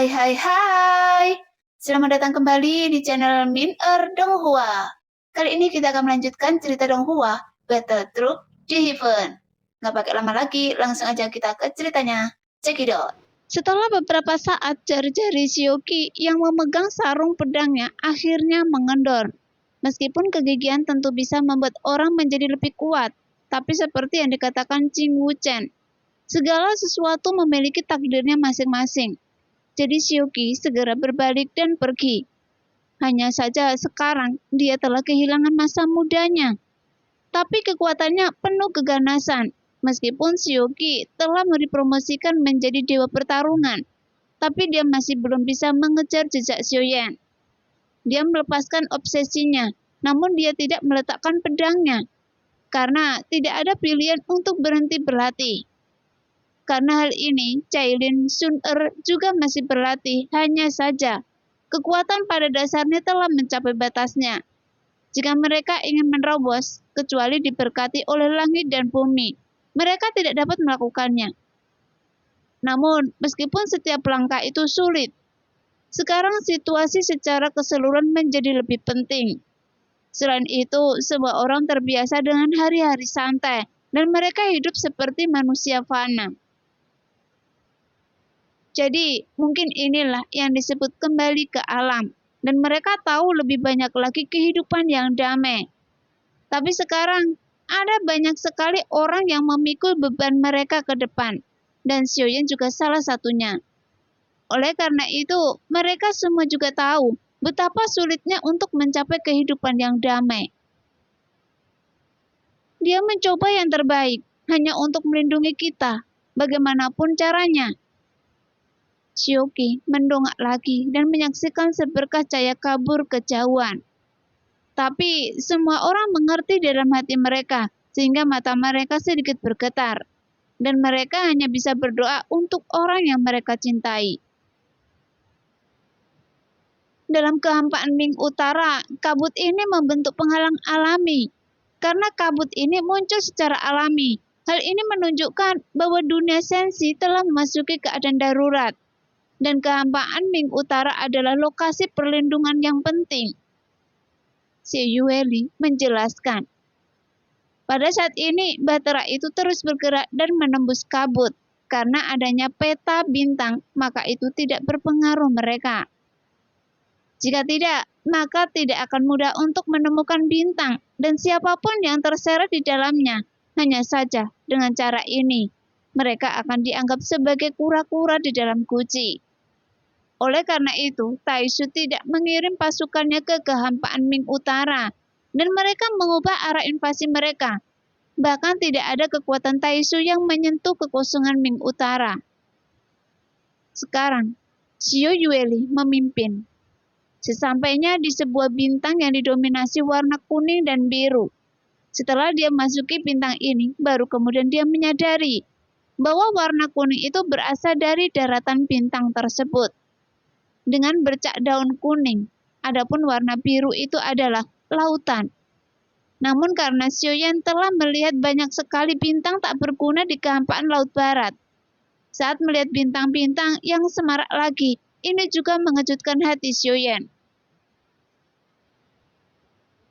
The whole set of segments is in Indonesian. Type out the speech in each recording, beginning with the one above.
Hai hai hai. Selamat datang kembali di channel Min Donghua. Kali ini kita akan melanjutkan cerita Donghua, Battle Troop di Heaven. Nggak pakai lama lagi, langsung aja kita ke ceritanya. Cekidot. Setelah beberapa saat, jari-jari Shioki yang memegang sarung pedangnya akhirnya mengendor. Meskipun kegigihan tentu bisa membuat orang menjadi lebih kuat, tapi seperti yang dikatakan Jing Wuchen, segala sesuatu memiliki takdirnya masing-masing. Jadi Shioki segera berbalik dan pergi. Hanya saja sekarang dia telah kehilangan masa mudanya. Tapi kekuatannya penuh keganasan. Meskipun Shioki telah dipromosikan menjadi dewa pertarungan, tapi dia masih belum bisa mengejar jejak Xiaoyan. Dia melepaskan obsesinya, namun dia tidak meletakkan pedangnya, karena tidak ada pilihan untuk berhenti berlatih. Karena hal ini, Cailin Sun-er juga masih berlatih, hanya saja kekuatan pada dasarnya telah mencapai batasnya. Jika mereka ingin menerobos, kecuali diberkati oleh langit dan bumi, mereka tidak dapat melakukannya. Namun, meskipun setiap langkah itu sulit, sekarang situasi secara keseluruhan menjadi lebih penting. Selain itu, semua orang terbiasa dengan hari-hari santai, dan mereka hidup seperti manusia fana. Jadi, mungkin inilah yang disebut kembali ke alam, dan mereka tahu lebih banyak lagi kehidupan yang damai. Tapi sekarang, ada banyak sekali orang yang memikul beban mereka ke depan, dan Xiaoyan juga salah satunya. Oleh karena itu, mereka semua juga tahu betapa sulitnya untuk mencapai kehidupan yang damai. Dia mencoba yang terbaik, hanya untuk melindungi kita, bagaimanapun caranya. Shioki mendongak lagi dan menyaksikan seberkas cahaya kabur kejauhan. Tapi semua orang mengerti dalam hati mereka, sehingga mata mereka sedikit bergetar. Dan mereka hanya bisa berdoa untuk orang yang mereka cintai. Dalam kehampaan Ming Utara, kabut ini membentuk penghalang alami. Karena kabut ini muncul secara alami, hal ini menunjukkan bahwa dunia sensi telah memasuki keadaan darurat. Dan kehampaan Ming Utara adalah lokasi perlindungan yang penting. Xie Yueli menjelaskan. Pada saat ini, bahtera itu terus bergerak dan menembus kabut. Karena adanya peta bintang, maka itu tidak berpengaruh mereka. Jika tidak, maka tidak akan mudah untuk menemukan bintang dan siapapun yang terseret di dalamnya. Hanya saja, dengan cara ini, mereka akan dianggap sebagai kura-kura di dalam guci. Oleh karena itu, Taishu tidak mengirim pasukannya ke kehampaan Ming Utara, dan mereka mengubah arah invasi mereka. Bahkan tidak ada kekuatan Taishu yang menyentuh kekosongan Ming Utara. Sekarang, Xiao Yueli memimpin. Sesampainya di sebuah bintang yang didominasi warna kuning dan biru. Setelah dia masuki bintang ini, baru kemudian dia menyadari bahwa warna kuning itu berasal dari daratan bintang tersebut. Dengan bercak daun kuning, adapun warna biru itu adalah lautan. Namun karena Xiaoyan telah melihat banyak sekali bintang tak berguna di kehampaan Laut Barat. Saat melihat bintang-bintang yang semarak lagi, ini juga mengejutkan hati Xiaoyan.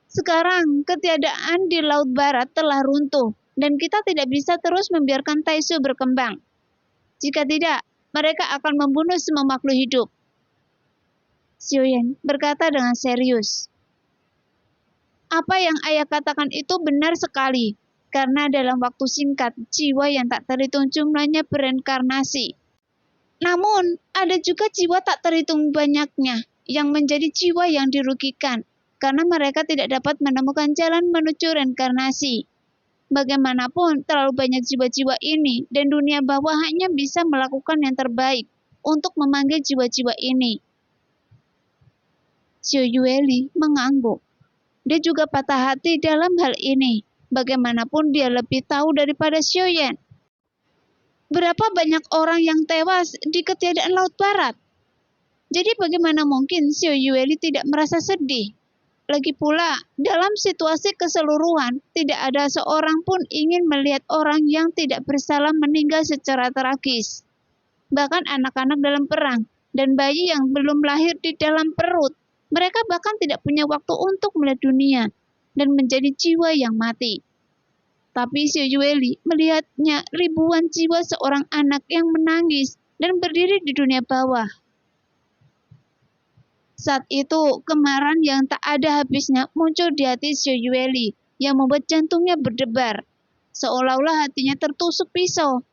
Sekarang, ketiadaan di Laut Barat telah runtuh, dan kita tidak bisa terus membiarkan Taishu berkembang. Jika tidak, mereka akan membunuh semua makhluk hidup. Xiaoyan berkata dengan serius. Apa yang ayah katakan itu benar sekali, karena dalam waktu singkat, jiwa yang tak terhitung jumlahnya bereinkarnasi. Namun, ada juga jiwa tak terhitung banyaknya, yang menjadi jiwa yang dirugikan, karena mereka tidak dapat menemukan jalan menuju reinkarnasi. Bagaimanapun, terlalu banyak jiwa-jiwa ini, dan dunia bawah hanya bisa melakukan yang terbaik untuk memanggil jiwa-jiwa ini. Xiao Yueli mengangguk. Dia juga patah hati dalam hal ini. Bagaimanapun dia lebih tahu daripada Xiaoyan. Berapa banyak orang yang tewas di ketiadaan Laut Barat? Jadi bagaimana mungkin Xiao Yueli tidak merasa sedih? Lagi pula, dalam situasi keseluruhan, tidak ada seorang pun ingin melihat orang yang tidak bersalah meninggal secara tragis. Bahkan anak-anak dalam perang dan bayi yang belum lahir di dalam perut. Mereka bahkan tidak punya waktu untuk melihat dunia dan menjadi jiwa yang mati. Tapi Xiao Yueli melihatnya ribuan jiwa seorang anak yang menangis dan berdiri di dunia bawah. Saat itu, kemarahan yang tak ada habisnya muncul di hati Xiao Yueli yang membuat jantungnya berdebar, seolah-olah hatinya tertusuk pisau.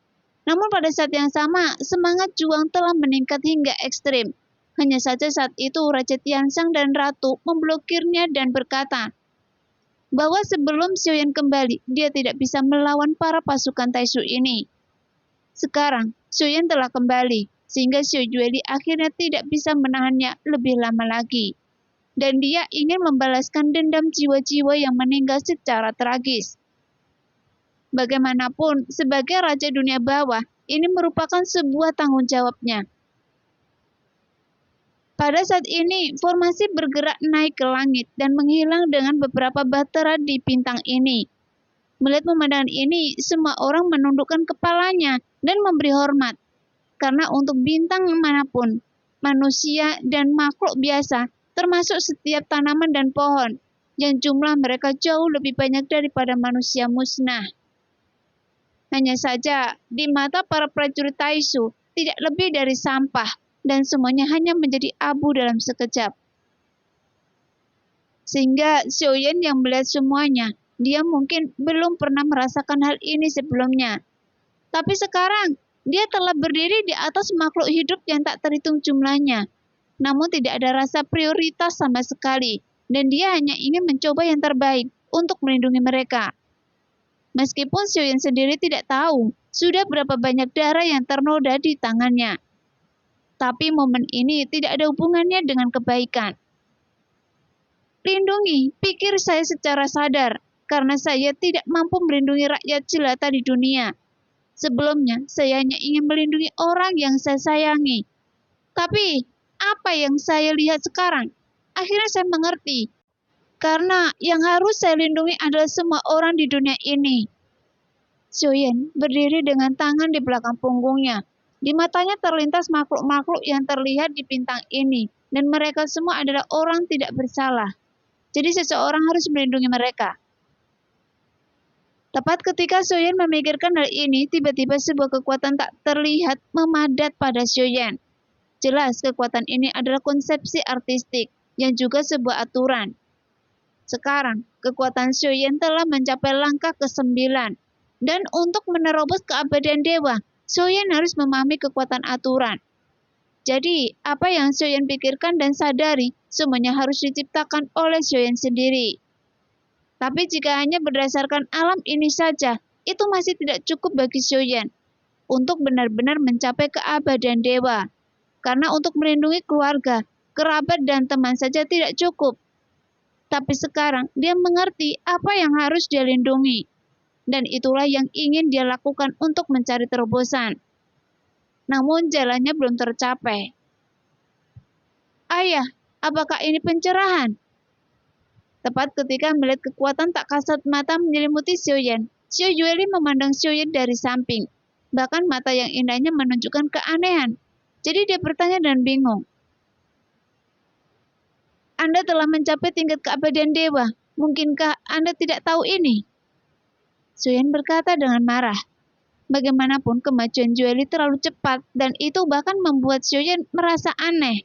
Namun pada saat yang sama, semangat juang telah meningkat hingga ekstrim. Hanya saja saat itu Raja Tianshang dan Ratu memblokirnya dan berkata bahwa sebelum Xiaoyan kembali, dia tidak bisa melawan para pasukan Taishu ini. Sekarang, Xiaoyan telah kembali, sehingga Xiao Yueli akhirnya tidak bisa menahannya lebih lama lagi. Dan dia ingin membalaskan dendam jiwa-jiwa yang meninggal secara tragis. Bagaimanapun, sebagai Raja Dunia Bawah, ini merupakan sebuah tanggung jawabnya. Pada saat ini, formasi bergerak naik ke langit dan menghilang dengan beberapa bahtera di bintang ini. Melihat pemandangan ini, semua orang menundukkan kepalanya dan memberi hormat. Karena untuk bintang manapun, manusia dan makhluk biasa, termasuk setiap tanaman dan pohon, yang jumlah mereka jauh lebih banyak daripada manusia musnah. Hanya saja, di mata para prajurit Taishu, tidak lebih dari sampah, dan semuanya hanya menjadi abu dalam sekejap. Sehingga Xiaoyan yang melihat semuanya, dia mungkin belum pernah merasakan hal ini sebelumnya. Tapi sekarang, dia telah berdiri di atas makhluk hidup yang tak terhitung jumlahnya. Namun tidak ada rasa prioritas sama sekali, dan dia hanya ingin mencoba yang terbaik untuk melindungi mereka. Meskipun Xiaoyan sendiri tidak tahu sudah berapa banyak darah yang ternoda di tangannya. Tapi momen ini tidak ada hubungannya dengan kebaikan. Lindungi, pikir saya secara sadar, karena saya tidak mampu melindungi rakyat jelata di dunia. Sebelumnya, saya hanya ingin melindungi orang yang saya sayangi. Tapi, apa yang saya lihat sekarang? Akhirnya saya mengerti. Karena yang harus saya lindungi adalah semua orang di dunia ini. Xiaoyan berdiri dengan tangan di belakang punggungnya. Di matanya terlintas makhluk-makhluk yang terlihat di bintang ini, dan mereka semua adalah orang tidak bersalah. Jadi seseorang harus melindungi mereka. Tepat ketika Xiaoyan memikirkan hal ini, tiba-tiba sebuah kekuatan tak terlihat memadat pada Xiaoyan. Jelas kekuatan ini adalah konsepsi artistik, yang juga sebuah aturan. Sekarang, kekuatan Xiaoyan telah mencapai langkah ke-9. Dan untuk menerobos keabadian dewa, Xiaoyan harus memahami kekuatan aturan. Jadi, apa yang Xiaoyan pikirkan dan sadari, semuanya harus diciptakan oleh Xiaoyan sendiri. Tapi jika hanya berdasarkan alam ini saja, itu masih tidak cukup bagi Xiaoyan untuk benar-benar mencapai keabadian dewa. Karena untuk melindungi keluarga, kerabat, dan teman saja tidak cukup. Tapi sekarang, dia mengerti apa yang harus dia lindungi. Dan itulah yang ingin dia lakukan untuk mencari terobosan. Namun jalannya belum tercapai. Ayah, apakah ini pencerahan? Tepat ketika melihat kekuatan tak kasat mata menyelimuti Xiaoyan, Xiao Yueli memandang Xiaoyan dari samping. Bahkan mata yang indahnya menunjukkan keanehan. Jadi dia bertanya dan bingung. Anda telah mencapai tingkat keabadian dewa. Mungkinkah Anda tidak tahu ini? Xiaoyan berkata dengan marah. Bagaimanapun kemajuan Yueli terlalu cepat dan itu bahkan membuat Xiaoyan merasa aneh.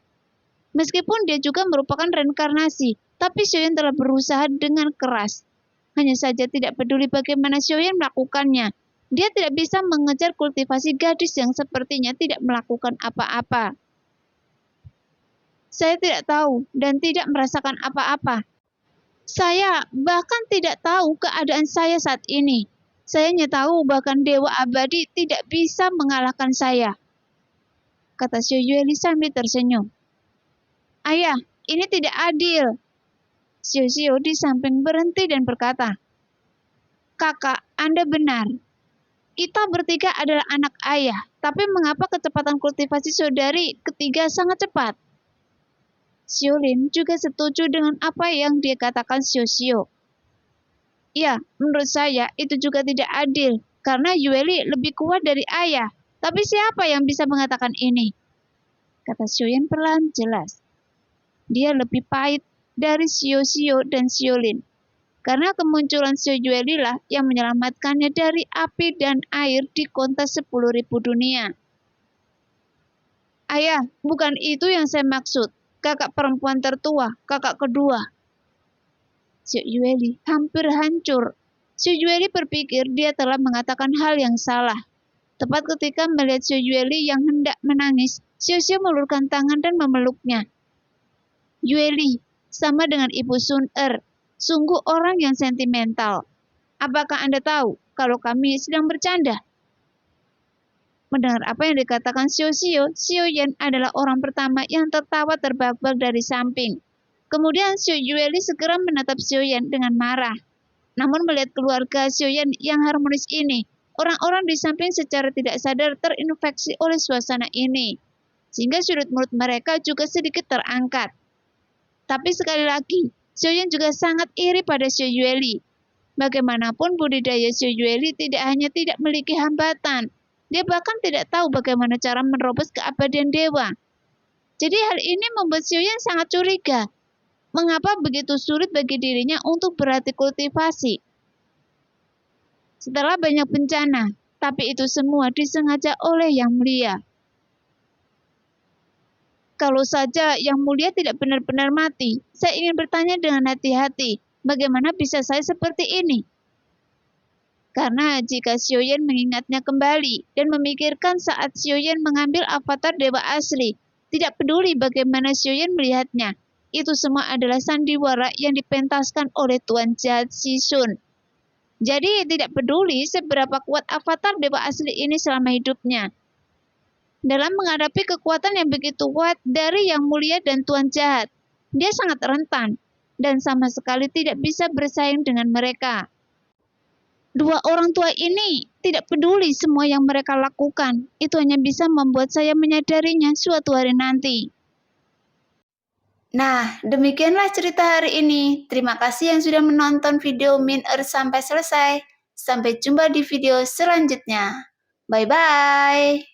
Meskipun dia juga merupakan reinkarnasi, tapi Xiaoyan telah berusaha dengan keras. Hanya saja tidak peduli bagaimana Xiaoyan melakukannya. Dia tidak bisa mengejar kultivasi gadis yang sepertinya tidak melakukan apa-apa. Saya tidak tahu dan tidak merasakan apa-apa. Saya bahkan tidak tahu keadaan saya saat ini. Saya hanya tahu bahkan Dewa Abadi tidak bisa mengalahkan saya. Kata Xiao Yueli sambil tersenyum. Ayah, ini tidak adil. Xiao di samping berhenti dan berkata, Kakak, Anda benar. Kita bertiga adalah anak ayah, tapi mengapa kecepatan kultivasi saudari ketiga sangat cepat? Xiaolin juga setuju dengan apa yang dia katakan Xiao. Ya, menurut saya itu juga tidak adil, karena Yueli lebih kuat dari ayah. Tapi siapa yang bisa mengatakan ini? kata Xiaoyan perlahan jelas. Dia lebih pahit dari Xiao dan Xiaolin. Karena kemunculan Xiao Yueli lah yang menyelamatkannya dari api dan air di kontes 10.000 dunia. Ayah, bukan itu yang saya maksud. Kakak perempuan tertua, kakak kedua. Xiao Yueli hampir hancur. Xiao Yueli berpikir dia telah mengatakan hal yang salah. Tepat ketika melihat Xiao Yueli yang hendak menangis, Xiao mengulurkan tangan dan memeluknya. Yueli, sama dengan Ibu Sun sungguh orang yang sentimental. Apakah Anda tahu kalau kami sedang bercanda? Mendengar apa yang dikatakan Xiaoyan adalah orang pertama yang tertawa terbahak-bahak dari samping. Kemudian Xiao Yueli segera menatap Xiaoyan dengan marah. Namun melihat keluarga Xiaoyan yang harmonis ini, orang-orang di samping secara tidak sadar terinfeksi oleh suasana ini. Sehingga sudut mulut mereka juga sedikit terangkat. Tapi sekali lagi, Xiaoyan juga sangat iri pada Xiao Yueli. Bagaimanapun budidaya Xiao Yueli tidak hanya tidak memiliki hambatan, dia bahkan tidak tahu bagaimana cara menerobos keabadian dewa. Jadi hal ini membuat Xiaoyan sangat curiga. Mengapa begitu sulit bagi dirinya untuk berlatih kultivasi? Setelah banyak bencana, tapi itu semua disengaja oleh Yang Mulia. Kalau saja Yang Mulia tidak benar-benar mati, saya ingin bertanya dengan hati-hati, bagaimana bisa saya seperti ini? Karena jika Xiaoyan mengingatnya kembali dan memikirkan saat Xiaoyan mengambil avatar dewa asli, tidak peduli bagaimana Xiaoyan melihatnya, itu semua adalah sandiwara yang dipentaskan oleh Tuan Jahat Shizun. Jadi tidak peduli seberapa kuat avatar dewa asli ini selama hidupnya. Dalam menghadapi kekuatan yang begitu kuat dari Yang Mulia dan Tuan Jahat, dia sangat rentan dan sama sekali tidak bisa bersaing dengan mereka. Dua orang tua ini tidak peduli semua yang mereka lakukan, itu hanya bisa membuat saya menyadarinya suatu hari nanti. Nah, demikianlah cerita hari ini. Terima kasih yang sudah menonton video Min sampai selesai. Sampai jumpa di video selanjutnya. Bye-bye.